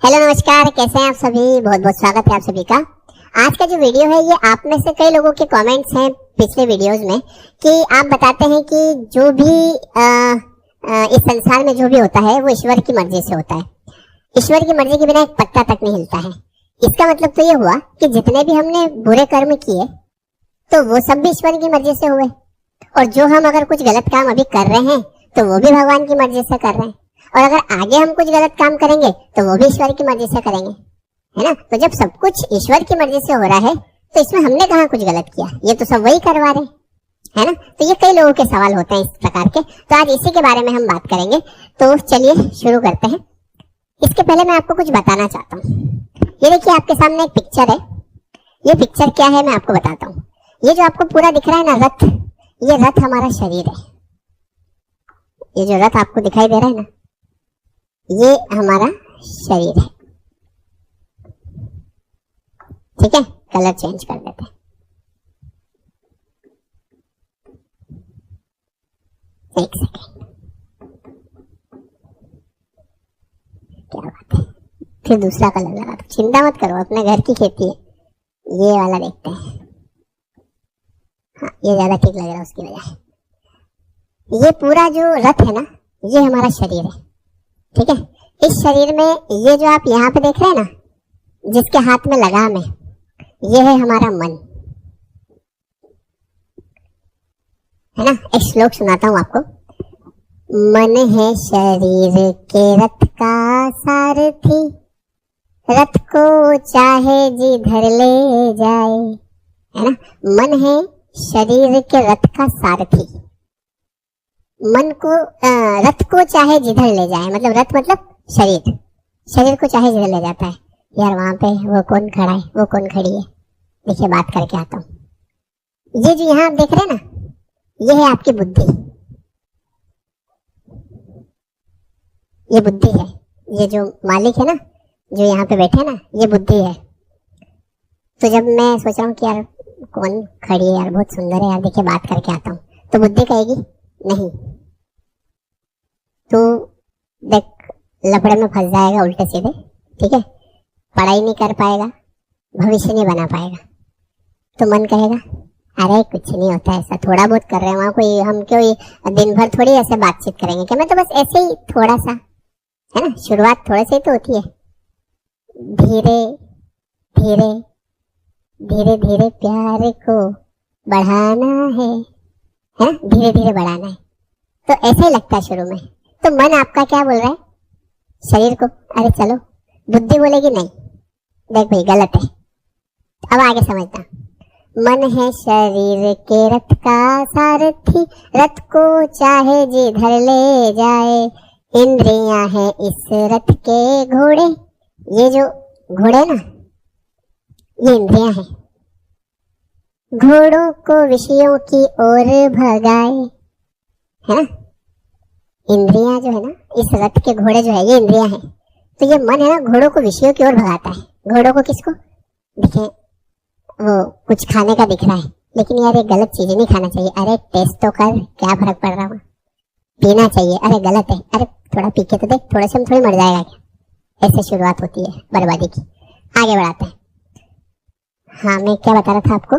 Hello नमस्कार, कैसे हैं आप सभी। बहुत बहुत स्वागत है आप सभी का। आज का जो वीडियो है ये आप में से कई लोगों के कमेंट्स हैं पिछले वीडियोस में कि आप बताते हैं कि जो भी इस संसार में जो भी होता है वो ईश्वर की मर्जी से होता है। ईश्वर की मर्जी के बिना एक पत्ता तक नहीं हिलता है। इसका मतलब तो ये हुआ कि जितने भी हमने बुरे कर्म किए तो वो सब भी ईश्वर की मर्जी से हुए, और जो हम अगर कुछ गलत काम अभी कर रहे हैं तो वो भी भगवान की मर्जी से कर रहे हैं, और अगर आगे हम कुछ गलत काम करेंगे तो वो भी ईश्वर की मर्जी से करेंगे, है ना। तो जब सब कुछ ईश्वर की मर्जी से हो रहा है तो इसमें हमने कहाँ कुछ गलत किया, ये तो सब वही करवा रहे हैं, है ना। तो ये कई लोगों के सवाल होते हैं इस प्रकार के, तो आज इसी के बारे में हम बात करेंगे। तो चलिए शुरू करते हैं। इसके पहले मैं आपको कुछ बताना चाहता हूँ। ये देखिए आपके सामने एक पिक्चर है। ये पिक्चर क्या है मैं आपको बताता हूँ। ये जो आपको पूरा दिख रहा है ना रथ, ये रथ हमारा शरीर है। ये जो रथ आपको दिखाई दे रहा है ना, ये हमारा शरीर है। ठीक है, कलर चेंज कर देते हैं। एक सेकेंड, क्या बात है। फिर दूसरा कलर लगा दो, चिंता मत करो, अपने घर की खेती है। ये वाला देखते हैं। हाँ, ये ज्यादा ठीक लग रहा है उसकी वजह। ये पूरा जो रथ है ना, ये हमारा शरीर है। ठीक है, इस शरीर में ये जो आप यहाँ पे देख रहे हैं ना, जिसके हाथ में लगाम है, ये है हमारा मन, है ना। एक श्लोक सुनाता हूँ आपको। मन है शरीर के रथ का सारथी, रथ को चाहे जिधर ले जाए, है ना। मन है शरीर के रथ का सारथी। मन को रथ को चाहे जिधर ले जाए, मतलब रथ मतलब शरीर, शरीर को चाहे जिधर ले जाता है। यार वहां पे वो कौन खड़ा है, वो कौन खड़ी है, देखिए बात करके आता हूँ। ये जो यहाँ आप देख रहे हैं ना, ये है आपकी बुद्धि। ये बुद्धि है। ये जो मालिक है ना, जो यहाँ पे बैठे हैं ना, ये बुद्धि है। तो जब मैं सोच रहा हूँ कि यार कौन खड़ी है, यार बहुत सुंदर है यार, देखिए बात करके आता हूँ, तो बुद्धि कहेगी नहीं, तू देख लफड़े में फंस जाएगा उल्टे सीधे। ठीक है, पढ़ाई नहीं कर पाएगा, भविष्य नहीं बना पाएगा। तो मन कहेगा अरे कुछ नहीं होता, ऐसा थोड़ा बहुत कर रहे हैं, वहां कोई हम क्यों दिन भर थोड़ी ऐसे बातचीत करेंगे, क्या मैं तो बस ऐसे ही थोड़ा सा, है ना, शुरुआत थोड़े से ही तो होती है। धीरे धीरे धीरे धीरे प्यार को बढ़ाना है, धीरे धीरे बढ़ाना है। तो ऐसे ही लगता है शुरू में। तो मन आपका क्या बोल रहा है शरीर को, अरे चलो। बुद्धि बोलेगी नहीं, देख भाई गलत है। अब आगे समझना। मन है शरीर के रथ का सारथी, रथ को चाहे जिधर ले जाए, इंद्रियां हैं इस रथ के घोड़े। ये जो घोड़े ना, ये इंद्रियां हैं। घोड़ों को विषयों की ओर भगाए, है ना। इंद्रियां जो है ना, इस रथ के घोड़े जो है ये इंद्रियां हैं। तो ये मन है ना, घोड़ों को विषयों की ओर भगाता है। घोड़ों को किसको, देखिए वो कुछ खाने का दिख रहा है, लेकिन यार ये गलत चीज नहीं खाना चाहिए। अरे टेस्ट तो कर, क्या फर्क पड़ रहा है। पीना चाहिए, अरे गलत है, अरे थोड़ा पी के तो देख, थोड़े से हम थोड़ी मर जाएगा क्या। ऐसे शुरुआत होती है बर्बादी की। आगे बढ़ाते हैं। हाँ, मैं क्या बता रहा था आपको,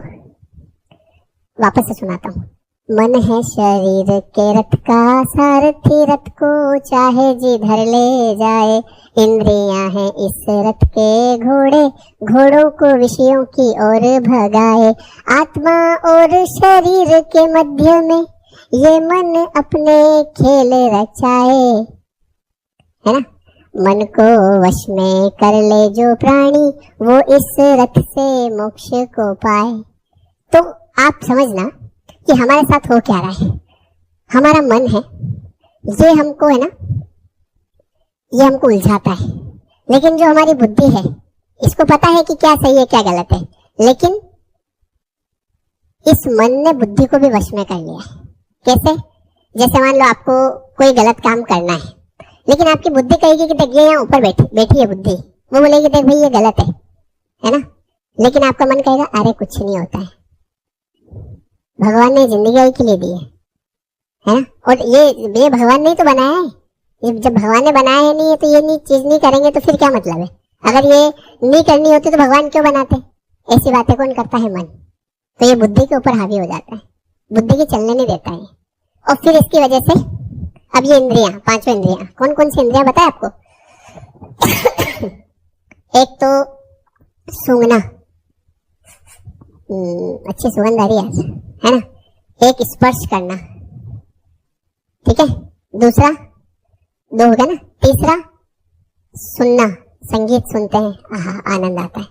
वापस से सुनाता हूँ। मन है शरीर के रथ का सारथी, रथ को चाहे जिधर ले जाए, इंद्रियां हैं इस रथ के घोड़े, घोड़ों को विषयों की ओर भगाए, आत्मा और शरीर के मध्य में ये मन अपने खेल रचाए, है ना। मन को वश में कर ले जो प्राणी, वो इस रथ से मोक्ष को पाए। तो आप समझना कि हमारे साथ हो क्या रहा है। हमारा मन है, ये हमको है ना, ये हमको उलझाता है। लेकिन जो हमारी बुद्धि है, इसको पता है कि क्या सही है क्या गलत है, लेकिन इस मन ने बुद्धि को भी वश में कर लिया है। कैसे, जैसे मान लो आपको कोई गलत काम करना है, लेकिन आपकी बुद्धि कहेगी कि देख ये यहाँ ऊपर बैठी है बुद्धि, वो बोलेगी देख भाई ये गलत है ना। लेकिन आपका मन कहेगा अरे कुछ नहीं होता है, भगवान ने जिंदगी के लिए दी है ना, और ये भगवान ने तो बनाया है, जब भगवान ने बनाया है नहीं है तो ये नहीं चीज नहीं करेंगे तो फिर क्या मतलब है? अगर ये नहीं करनी होती तो भगवान क्यों बनाते? ऐसी बातें कौन करता है? मन। तो ये बुद्धि के ऊपर हावी हो जाता है, बुद्धि के चलने नहीं देता है। और फिर इसकी वजह से अब ये इंद्रियां, पांचों इंद्रियां, कौन कौन सी इंद्रियां बताए आपको? एक तो सूंघना, अच्छी सुगंध आ रही है ना। एक स्पर्श करना, ठीक है। दूसरा, दो हो गया ना। तीसरा सुनना, संगीत सुनते हैं, आहा आनंद आता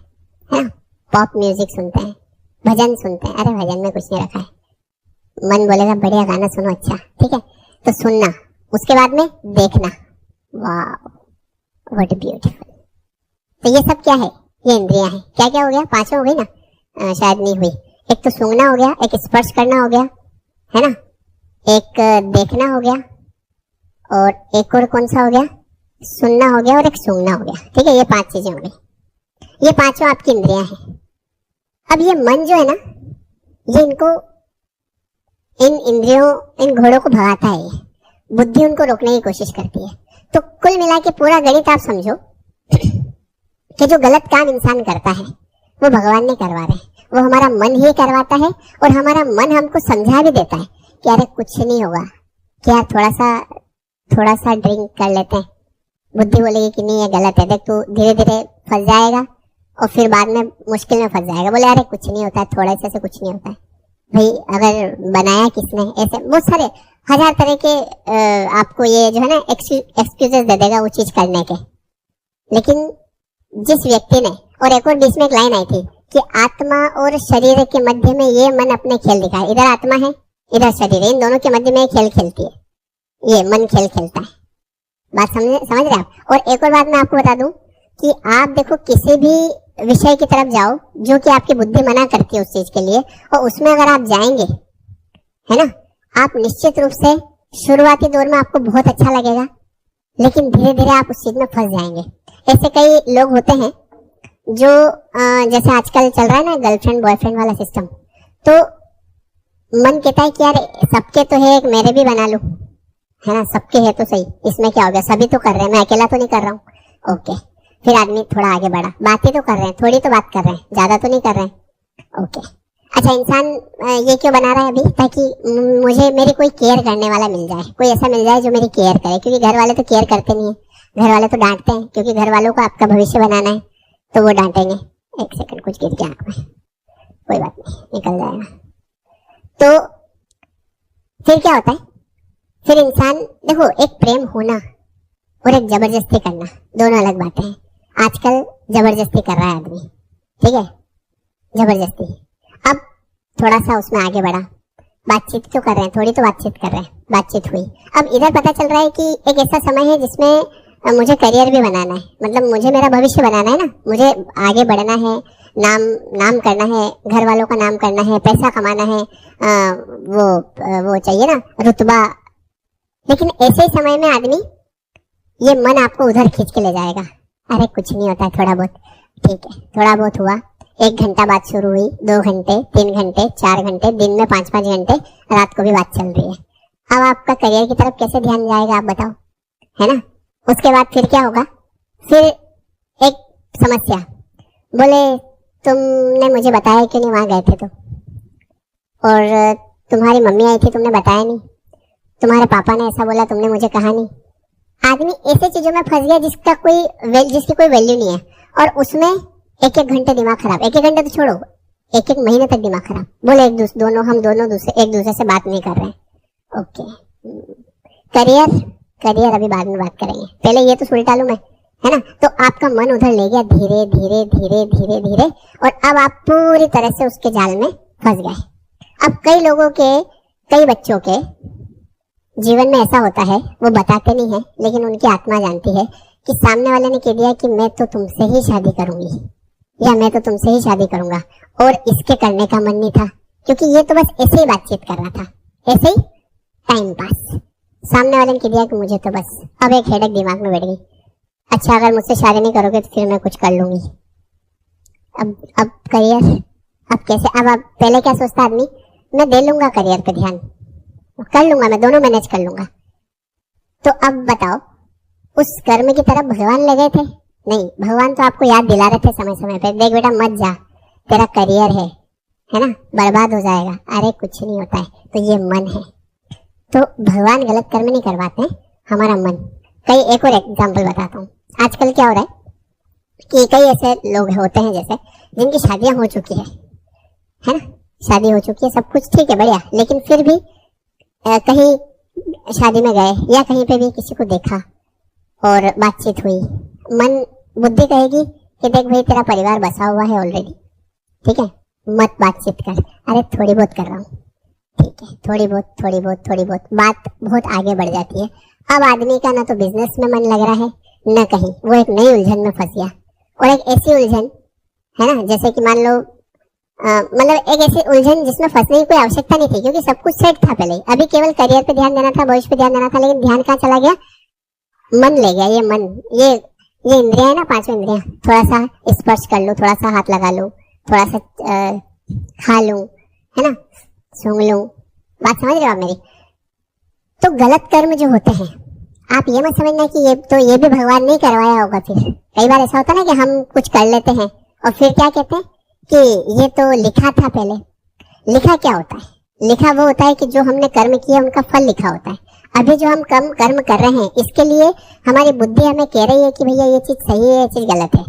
है ना। पॉप म्यूजिक सुनते हैं, भजन सुनते हैं, अरे भजन में कुछ नहीं रखा है, मन बोलेगा बढ़िया गाना सुनो, अच्छा ठीक है। तो सुनना, उसके बाद में देखना, वाह व्हाट ब्यूटीफुल। तो ये सब क्या है? ये इंद्रियां हैं। क्या क्या हो गया? पांचों हो गई ना? शायद नहीं हुई। एक तो सूंघना हो गया, एक स्पर्श करना हो गया, है ना, एक देखना हो गया, और एक और कौन सा हो गया? सुनना हो गया, और एक सूंघना हो गया, ठीक है। ये 5 चीजें हो गई, ये पांचों आपकी इंद्रियां हैं। अब ये मन जो है ना, ये इनको, इन इंद्रियों, इन घोड़ों को भगाता है। ये बुद्धि उनको रोकने की कोशिश करती है। तो कुल मिला के पूरा गणित आप समझो कि जो गलत काम इंसान करता है वो भगवान नहीं करवा रहे, वो हमारा मन ही करवाता है। और हमारा मन हमको समझा भी देता है कि अरे कुछ नहीं होगा, क्या थोड़ा सा ड्रिंक कर लेते हैं। बुद्धि बोलेगी कि नहीं ये गलत है, देख तू धीरे धीरे फंस जाएगा और फिर बाद में मुश्किल में फंस जाएगा। बोले अरे कुछ नहीं होता है, थोड़े से कुछ नहीं होता है। भाई अगर बनाया किसने? ऐसे बहुत सारे हजार तरह के आपको ये जो है ना एक्सक्यूजेस दे देगा वो चीज करने के। लेकिन जिस व्यक्ति ने, और एक और बीच में एक लाइन आई थी कि आत्मा और शरीर के मध्य में ये मन अपने खेल दिखाए। इधर आत्मा है, इधर शरीर है, इन दोनों के मध्य में खेल खेलती है, ये मन खेल खेलता है। बात समझ रहे आप? और एक और बात मैं आपको बता दूं कि आप देखो किसी भी विषय की तरफ जाओ जो कि आपकी बुद्धि मना करती है उस चीज के लिए, और उसमें अगर आप जाएंगे, है ना, आप निश्चित रूप से शुरुआती दौर में आपको बहुत अच्छा लगेगा, लेकिन धीरे धीरे आप उस चीज में फंस जाएंगे। ऐसे कई लोग होते हैं जो जैसे आजकल चल रहा है ना गर्लफ्रेंड बॉयफ्रेंड वाला सिस्टम, तो मन कहता है कि यार सबके तो है, एक मेरे भी बना लूं, है ना, सबके है तो सही, इसमें क्या हो गया, सभी तो कर रहे हैं, मैं अकेला तो नहीं कर रहा हूँ। ओके, फिर आदमी थोड़ा आगे बढ़ा, बातें तो कर रहे हैं, थोड़ी तो बात कर रहे हैं, ज्यादा तो नहीं कर रहे हैं। ओके, अच्छा इंसान ये क्यों बना रहा है अभी? ताकि मुझे मेरी कोई केयर करने वाला मिल जाए, कोई ऐसा मिल जाए जो मेरी केयर करे, क्योंकि घर वाले तो केयर करते नहीं है, घर वाले तो डांटते हैं, क्योंकि घर वालों को आपका भविष्य बनाना है तो वो डांटेंगे। एक सेकंड, कुछ गिर गया आंख में, कोई बात नहीं, निकल जाएगा। तो फिर क्या होता है? फिर इंसान देखो, एक प्रेम होना और एक जबरदस्ती करना दोनों अलग बातें हैं। आजकल जबरदस्ती कर रहा है आदमी, ठीक है, जबरदस्ती। अब थोड़ा सा उसमें आगे बढ़ा, बातचीत तो कर रहे हैं, थोड़ी तो बातचीत कर रहे हैं, बातचीत हुई। अब इधर पता चल रहा है कि एक ऐसा समय है जिसमें मुझे करियर भी बनाना है, मतलब मुझे मेरा भविष्य बनाना है ना, मुझे आगे बढ़ना है, नाम करना है, घर वालों का नाम करना है, पैसा कमाना है, वो चाहिए ना, रुतबा। लेकिन ऐसे ही समय में आदमी, ये मन आपको उधर खींच के ले जाएगा, अरे कुछ नहीं होता है, थोड़ा बहुत, ठीक है, थोड़ा बहुत हुआ, 1 घंटा बात शुरू हुई, 2 घंटे, 3 घंटे, 4 घंटे, दिन में 5-5 घंटे, रात को भी बात चल रही है। अब आपका करियर की तरफ कैसे ध्यान जाएगा आप बताओ, है ना? उसके बाद फिर क्या होगा? फिर एक समस्या, बोले तुमने मुझे बताया क्यों नहीं, वहां गए थे तो, और तुम्हारी मम्मी आई थी तुमने बताया नहीं, तुम्हारे पापा ने ऐसा बोला तुमने मुझे कहा नहीं। आदमी ऐसे चीजों में फंस गया जिसकी कोई वैल्यू नहीं है, और उसमें 1-1 घंटे दिमाग खराब, 1-1 घंटे तो छोड़ो, 1-1 महीने तक दिमाग खराब। बोले हम दोनों एक दूसरे से बात नहीं कर रहे हैं। ओके, करियर अभी बाद में बात करेंगे, पहले ये तो सुलटा लूं मैं, है ना? तो आपका मन उधर ले गया धीरे धीरे धीरे धीरे धीरे, और अब आप पूरी तरह से उसके जाल में फंस गए। अब कई बच्चों के जीवन में ऐसा होता है, वो बताते नहीं है, लेकिन उनकी आत्मा जानती है कि सामने वाले ने कह दिया कि मैं तो तुमसे ही शादी करूंगी, या मैं तो तुमसे ही शादी करूंगा, और इसके करने का मन नहीं था, क्योंकि ये तो बस ऐसे ही बातचीत कर रहा था, ऐसे ही टाइम पास। सामने वाले ने कह दिया कि मुझे तो बस, अब एक हेडेक दिमाग में बैठ गई, अच्छा अगर मुझसे शादी नहीं करोगे तो फिर मैं कुछ कर लूंगी। अब करियर, अब कैसे? अब पहले क्या सोचता आदमी, मैं दे लूंगा करियर पे ध्यान, कर लूंगा, मैं दोनों मैनेज कर लूंगा। तो अब बताओ, उस कर्म की तरफ भगवान ले गए थे? नहीं, भगवान तो आपको याद दिला रहे थे समय समय पे, देख बेटा मत जा, तेरा करियर है ना, बर्बाद हो जाएगा। अरे कुछ नहीं होता है, तो ये मन है। तो भगवान गलत कर्म नहीं करवाते हैं, हमारा मन। कई एक और एग्जाम्पल बताता हूँ। आजकल क्या हो रहा है कि कई ऐसे लोग होते हैं जैसे जिनकी शादियां हो चुकी है ना, शादी हो चुकी है, सब कुछ ठीक है, बढ़िया, लेकिन फिर भी कहीं शादी में गए या कहीं पे भी किसी को देखा और बातचीत हुई, मन बुद्धि कहेगी कि देख भाई तेरा परिवार बसा हुआ है ऑलरेडी, ठीक है, मत बातचीत कर। अरे थोड़ी बहुत कर रहा हूँ, ठीक है, थोड़ी बहुत बात बहुत आगे बढ़ जाती है। अब आदमी का ना तो बिजनेस में मन लग रहा है, न कहीं, वो एक नई उलझन में फंस गया। और एक ऐसी उलझन है ना, जैसे कि मान लो मतलब एक ऐसी उलझन जिसमें फंसने की कोई आवश्यकता नहीं थी, क्योंकि सब कुछ सेट था पहले। अभी केवल करियर पे ध्यान देना था, भविष्य पे ध्यान देना था, लेकिन ध्यान कहाँ चला गया? मन ले गया। ये मन, ये इंद्रिया है ना, पांचों इंद्रिया, थोड़ा सा स्पर्श कर लूं, थोड़ा सा हाथ लगा लूं, थोड़ा सा खा लूं, है ना, सूंघ लूं, बात समझ रहे हो आप मेरी? तो गलत कर्म जो होते हैं, आप ये मत समझना कि ये भी भगवान नहीं करवाया होगा। फिर कई बार ऐसा होता है ना कि हम कुछ कर लेते हैं और फिर क्या कहते हैं कि ये तो लिखा था पहले। लिखा क्या होता है? लिखा वो होता है कि जो हमने कर्म किया उनका फल लिखा होता है। अभी जो हम कर्म कर रहे हैं, इसके लिए हमारी बुद्धि हमें कह रही है कि भैया ये चीज सही है, ये चीज गलत है।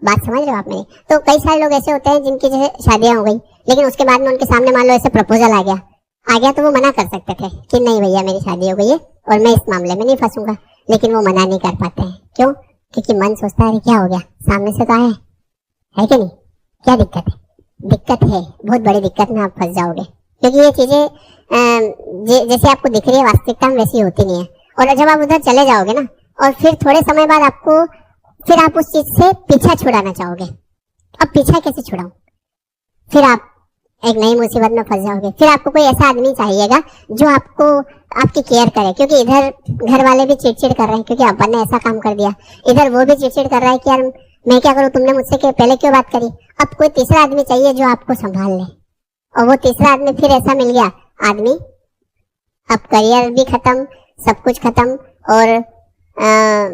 बात समझ रहे हो आप मेरी? तो कई सारे लोग ऐसे होते हैं जिनकी जैसे शादियां हो गई, लेकिन उसके बाद में उनके सामने मान लो ऐसे प्रपोजल आ गया तो वो मना कर सकते थे कि नहीं भैया मेरी शादी हो गई है और मैं इस मामले में नहीं फंसूंगा, लेकिन वो मना नहीं कर पाते हैं। क्यों? क्योंकि मन सोचता है क्या हो गया, सामने से तो आया है कि नहीं, क्या दिक्कत है? दिक्कत है, बहुत बड़ी दिक्कत में आप फंस जाओगे, क्योंकि ये चीजें जैसे आपको दिख रही है वास्तविकता में वैसी होती नहीं है। और जब आप उधर चले जाओगे ना, और फिर थोड़े समय बाद फिर आप उस चीज से पीछा छुड़ाना चाहोगे। अब पीछा कैसे छुड़ाऊं? फिर आप एक नई मुसीबत में फंस जाओगे। फिर आपको कोई ऐसा आदमी चाहिएगा जो आपकी केयर करे, क्योंकि इधर घर वाले भी चिड़चिड़ कर रहे हैं क्योंकि अपन ने ऐसा काम कर दिया, इधर वो भी चिड़चिड़ कर रहा है कि यार मैं क्या करूं, तुमने मुझसे पहले क्यों बात करी। अब कोई तीसरा आदमी चाहिए जो आपको संभाल ले, और वो तीसरा आदमी फिर ऐसा मिल गया आदमी, अब करियर भी खत्म, सब कुछ खत्म। और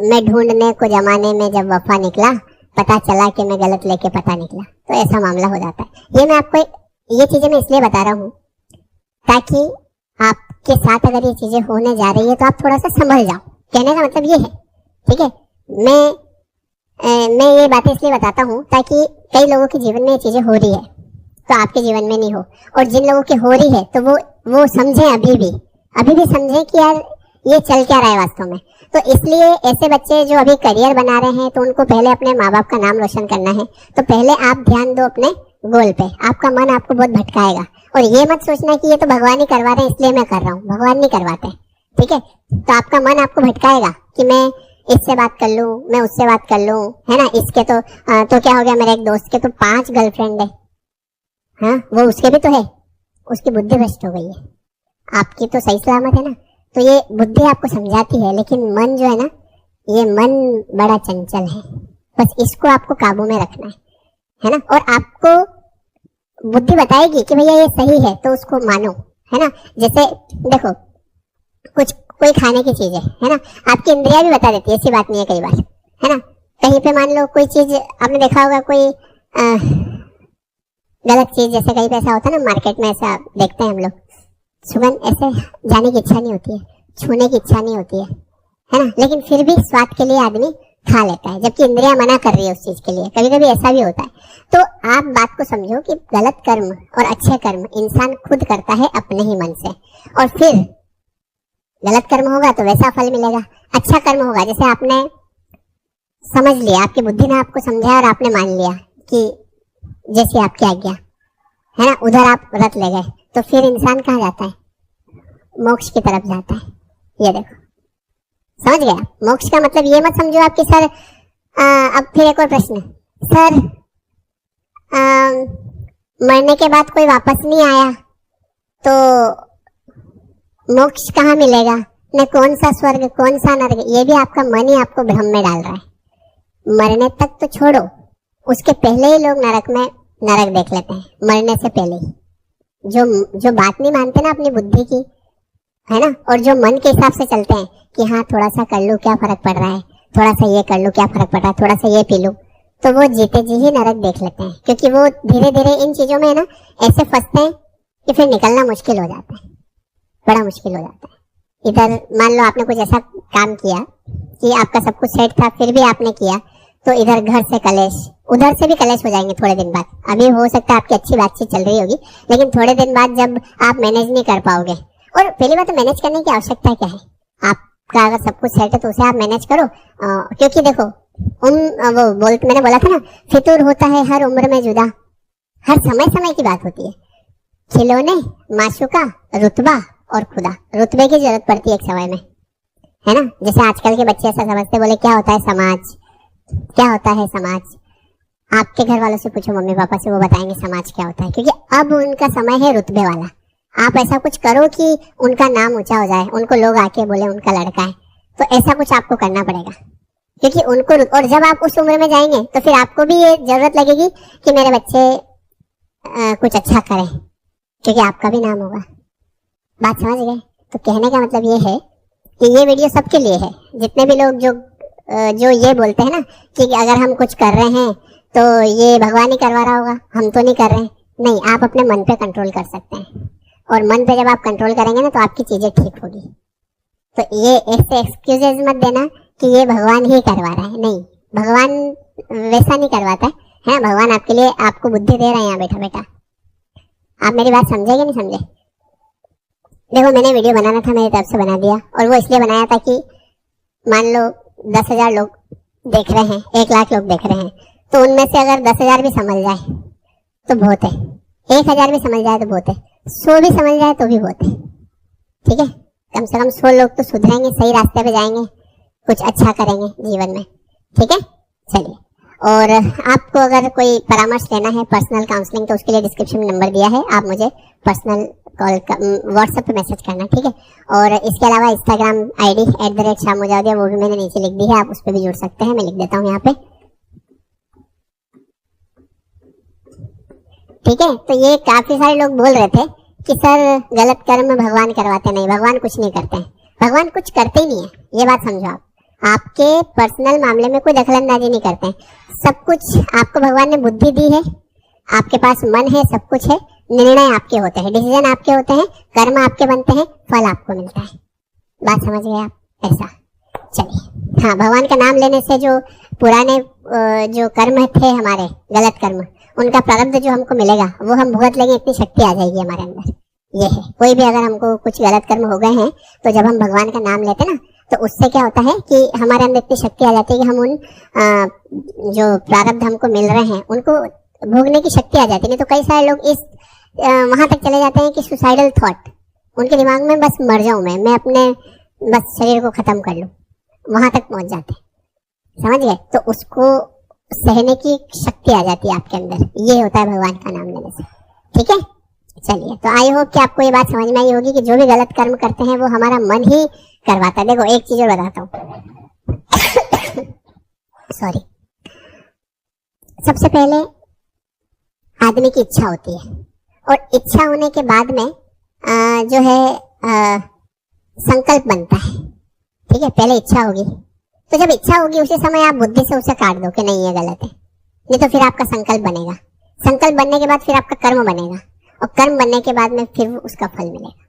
मैं ढूंढने को जमाने में जब वफा निकला, पता चला कि मैं गलत लेके पता निकला। तो ऐसा मामला हो जाता है। ये मैं आपको ये चीजें मैं इसलिए बता रहा हूँ ताकि आपके साथ अगर ये चीजें होने जा रही है तो आप थोड़ा सा संभल जाओ। कहने का मतलब ये है, ठीक है, मैं ये बातें इसलिए बताता हूँ ताकि कई लोगों के जीवन में ये चीजें हो रही है तो आपके जीवन में नहीं हो, और जिन लोगों की हो रही है तो वो समझें, अभी भी समझें कि यार ये चल क्या रहा है वास्तव में। तो इसलिए ऐसे बच्चे जो अभी करियर बना रहे हैं तो उनको पहले अपने माँ बाप का नाम रोशन करना है, तो पहले आप ध्यान दो अपने गोल पे। आपका मन आपको बहुत भटकाएगा, और ये मत सोचना कि ये तो भगवान ही करवा रहे हैं इसलिए मैं कर रहा हूँ। भगवान नहीं करवाते, ठीक है। तो आपका मन आपको भटकाएगा कि मैं इससे बात कर लूं, मैं उससे बात कर लूं, है ना, इसके तो क्या हो गया, मेरे एक दोस्त के तो 5 गर्लफ्रेंड है, हाँ, वो उसके भी तो है, उसकी बुद्धि भ्रष्ट हो गई है, आपकी तो सही सलामत है ना। तो ये बुद्धि आपको समझाती है, लेकिन मन जो है ना, ये मन बड़ा चंचल है, बस इसको आपको काबू में रखना है ना। और आपको बुद्धि बताएगी कि भैया ये सही है तो उसको मानो, है ना। जैसे देखो कोई खाने की चीज है ना, आपकी इंद्रिया भी बता देती है, ऐसी बात नहीं है कई बार, है ना। कहीं पे मान लो कोई चीज आपने देखा होगा, कोई गलत चीज, जैसे कहीं पे ऐसा होता है ना, मार्केट में ऐसा देखते हैं हम लोग, सुगंध ऐसे जाने की इच्छा नहीं होती है, छूने की इच्छा नहीं होती है ना, लेकिन फिर भी स्वाद के लिए आदमी खा लेता है, जबकि इंद्रिया मना कर रही है उस चीज के लिए। कभी कभी ऐसा भी होता है। तो आप बात को समझो कि गलत कर्म और अच्छे कर्म इंसान खुद करता है अपने ही मन से, और फिर गलत कर्म होगा तो वैसा फल मिलेगा, अच्छा कर्म होगा जैसे आपने समझ लिया, आपकी बुद्धि ने आपको समझाया और आपने मान लिया कि जैसी आपकी आज्ञा, है ना, उधर आप रत ले गए, तो फिर इंसान कहाँ जाता है? मोक्ष की तरफ जाता है। ये देखो, समझ गया? मोक्ष का मतलब ये मत समझो आपकी सर अब फिर एक और प्रश्न, सर मरने के बाद कोई वापस नहीं आया तो मोक्ष कहाँ मिलेगा, न कौन सा स्वर्ग कौन सा नरक, ये भी आपका मन ही आपको भ्रम में डाल रहा है। मरने तक तो छोड़ो, उसके पहले ही लोग नरक देख लेते हैं, मरने से पहले ही। जो बात नहीं मानते ना अपनी बुद्धि की, है ना। और जो मन के हिसाब से चलते हैं कि हाँ थोड़ा सा कर लूँ क्या फर्क पड़ रहा है, थोड़ा सा ये कर लूँ क्या फर्क पड़ रहा है, थोड़ा सा ये पी लूँ, तो वो जीते जी ही नरक देख लेते हैं। क्योंकि वो धीरे धीरे इन चीजों में ना ऐसे फंसते हैं कि फिर निकलना मुश्किल हो जाता है, बड़ा मुश्किल हो जाता है। इधर मान लो आपने कुछ ऐसा काम किया कि आपका सब कुछ सेट था, फिर भी आपने किया, तो इधर घर से कलेश, उधर से भी कलेश हो जाएंगे थोड़े दिन बाद। अभी हो सकता है आपकी अच्छी बातचीत चल रही होगी, लेकिन थोड़े दिन बाद जब आप मैनेज नहीं कर पाओगे, और पहली बात तो मैनेज करने की आवश्यकता क्या है, आपका अगर सब कुछ सेट है तो उसे आप मैनेज करो। क्योंकि देखो मैंने बोला था ना, फितूर होता है हर उम्र में जुदा, हर समय समय की बात होती है। खिलौने, माशूका, रुतबा और खुदा, रुतबे की जरूरत पड़ती है एक समय में, है ना। जैसे आजकल के बच्चे ऐसा समझते, बोले क्या होता है समाज, क्या होता है समाज। आपके घर वालों से पूछो, मम्मी पापा से, वो बताएंगे समाज क्या होता है। क्योंकि अब उनका समय है रुतबे वाला। आप ऐसा कुछ करो कि उनका नाम ऊंचा हो जाए, उनको लोग आके बोले उनका लड़का है, तो ऐसा कुछ आपको करना पड़ेगा। क्योंकि उनको, और जब आप उस उम्र में जाएंगे तो फिर आपको भी ये जरूरत लगेगी कि मेरे बच्चे कुछ अच्छा करें, क्योंकि आपका भी नाम होगा। बात समझ गए। तो कहने का मतलब ये है कि ये वीडियो सबके लिए है। जितने भी लोग जो ये बोलते हैं ना कि अगर हम कुछ कर रहे हैं तो ये भगवान ही करवा रहा होगा, हम तो नहीं कर रहे हैं। नहीं, आप अपने मन पे कंट्रोल कर सकते हैं, और मन पे जब आप कंट्रोल करेंगे ना तो आपकी चीजें ठीक होगी। तो ये ऐसे एक्सक्यूजेज मत देना कि ये भगवान ही करवा रहा है। नहीं, भगवान वैसा नहीं करवाता है। भगवान आपके लिए आपको बुद्धि दे रहे हैं यहाँ बैठा बैठा। आप मेरी बात समझे कि नहीं समझे। देखो, मैंने वीडियो बनाना था, मेरी तरफ से बना दिया, और वो इसलिए बनाया था कि मान लो 10,000 लोग देख रहे हैं, 1 लाख लोग देख रहे हैं, तो उनमें से अगर 10,000 भी समझ जाए तो बहुत है, 1,000 भी समझ जाए तो बहुत है, 100 भी समझ जाए तो भी बहुत है। ठीक है, कम से कम 100 लोग तो सुधरेंगे, सही रास्ते पे जाएंगे, कुछ अच्छा करेंगे जीवन में। ठीक है, चलिए। और आपको अगर कोई परामर्श लेना है, पर्सनल काउंसलिंग, तो उसके लिए डिस्क्रिप्शन में नंबर दिया है, आप मुझे पर्सनल कॉल व्हाट्सएप पे मैसेज करना। ठीक है, और इसके अलावा इंस्टाग्राम आईडी @shamujadia, वो भी मैंने नीचे लिख दी है, आप उस पर भी जुड़ सकते हैं। मैं लिख देता हूँ यहाँ पे। ठीक है, तो ये काफी सारे लोग बोल रहे थे कि सर गलत कर्म भगवान करवाते। नहीं, भगवान कुछ नहीं करते हैं, भगवान कुछ करते ही नहीं है, ये बात समझो आप। आपके पर्सनल मामले में कोई दखलंदाजी नहीं करते हैं। सब कुछ आपको भगवान ने बुद्धि दी है, आपके पास मन है, सब कुछ है, निर्णय आपके होते हैं, डिसीजन आपके होते हैं, कर्म आपके बनते हैं, फल आपको मिलता है। बात समझ गए आप। ऐसा चलिए। हाँ, भगवान का नाम लेने से जो पुराने जो कर्म थे हमारे, गलत कर्म, उनका प्रारब्ध जो हमको मिलेगा वो हम भुगत लेंगे, इतनी शक्ति आ जाएगी हमारे अंदर। ये है, कोई भी अगर हमको कुछ गलत कर्म हो गए हैं तो जब हम भगवान का नाम लेते ना, तो उससे क्या होता है कि हमारे अंदर इतनी शक्ति आ जाती है कि हम उन जो प्रारब्ध हमको मिल रहे हैं उनको भोगने की शक्ति आ जाती है। नहीं तो कई सारे लोग इस वहां तक चले जाते हैं कि सुसाइडल थॉट, उनके दिमाग में बस मर जाऊं मैं अपने बस शरीर को खत्म कर लूं, वहां तक पहुंच जाते हैं। समझ गए। तो उसको सहने की शक्ति आ जाती है आपके अंदर। ये होता है भगवान का नाम लेने से। ठीक है, चलिए। तो आई होप कि आपको ये बात समझ में आई होगी कि जो भी गलत कर्म करते हैं वो हमारा मन ही करवाता है। देखो, एक चीज और बताता हूँ सॉरी। सबसे पहले आदमी की इच्छा होती है, और इच्छा होने के बाद में जो है संकल्प बनता है। ठीक है, पहले इच्छा होगी, तो जब इच्छा होगी उसी समय आप बुद्धि से उसे काट दो कि नहीं ये गलत है। नहीं तो फिर आपका संकल्प बनेगा, संकल्प बनने के बाद फिर आपका कर्म बनेगा, और कर्म बनने के बाद में फिर उसका फल मिलेगा।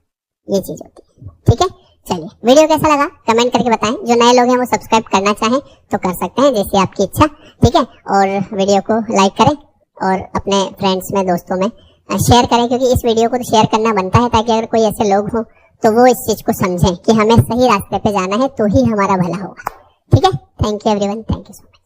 ये चीज होती है। ठीक है, चलिए। वीडियो कैसा लगा कमेंट करके बताएं। जो नए लोग हैं वो सब्सक्राइब करना चाहें तो कर सकते हैं, जैसी आपकी इच्छा। ठीक है, और वीडियो को लाइक करें और अपने फ्रेंड्स में, दोस्तों में शेयर करें, क्योंकि इस वीडियो को तो शेयर करना बनता है, ताकि अगर कोई ऐसे लोग हो तो वो इस चीज को समझें कि हमें सही रास्ते पे जाना है तो ही हमारा भला होगा। ठीक है, thank you everyone, thank you so much.